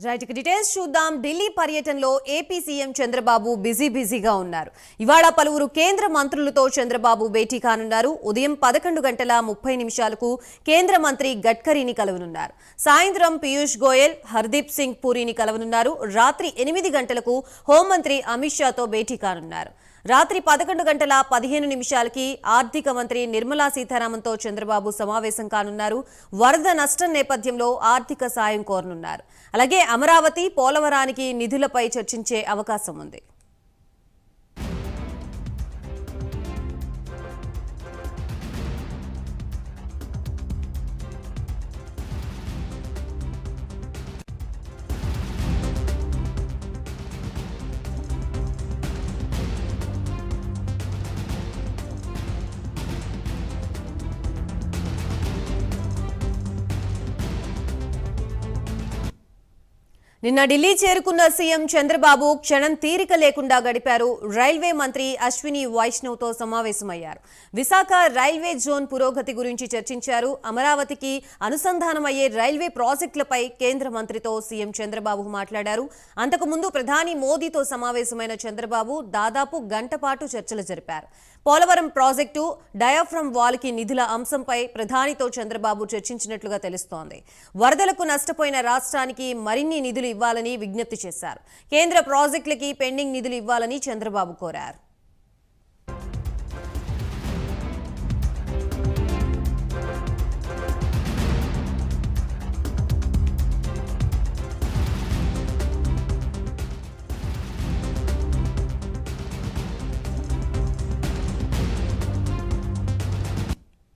Right details చూద్దాం. ఢిల్లీ పర్యటనలో AP CM Chandrababu బిజీగా ఉన్నారు. ఇవాళ పలువురు కేంద్ర మంత్రులతో చంద్రబాబు భేటీ కానున్నారు. ఉదయం 11:30 కేంద్ర మంత్రి గడ్కరీని కలవనున్నారు. సాయంత్రం పీయూష్ గోయల్, హర్దీప్ సింగ్ పూరీని కలవనున్నారు. రాత్రి 8 గంటలకు హోంమంత్రి అమిత్ షాతో భేటీ కానున్నారు. రాత్రి 11:15 ఆర్థిక మంత్రి నిర్మలా సీతారామన్తో చంద్రబాబు సమావేశం కానున్నారు. వరద నష్టం నేపథ్యంలో ఆర్థిక సాయం కోరనున్నారు. అలాగే అమరావతి, పోలవరానికి నిధులపై చర్చించే అవకాశం ఉంది. నిన్న ఢిల్లీ చేరుకున్న సీఎం చంద్రబాబు క్షణం తీరిక లేకుండా గడిపారు. రైల్వే మంత్రి అశ్విని వైష్ణవ్తో సమావేశమయ్యారు. విశాఖ రైల్వే జోన్ పురోగతి గురించి చర్చించారు. అమరావతికి అనుసంధానమయ్యే రైల్వే ప్రాజెక్టులపై కేంద్ర మంత్రితో సీఎం చంద్రబాబు మాట్లాడారు. అంతకుముందు ప్రధాని మోదీతో సమావేశమైన చంద్రబాబు దాదాపు గంట పాటు చర్చలు జరిపారు. పోలవరం ప్రాజెక్టు, డయాఫ్రమ్ వాల్కి నిధుల అంశంపై ప్రధానితో చంద్రబాబు చర్చించినట్లుగా తెలుస్తోంది. వరదలకు నష్టపోయిన రాష్ట్రానికి మరిన్ని నిధులు ఇవ్వాలని విజ్ఞప్తి చేశారు. కేంద్ర ప్రాజెక్టులకి పెండింగ్ నిధులు ఇవ్వాలని చంద్రబాబు కోరారు.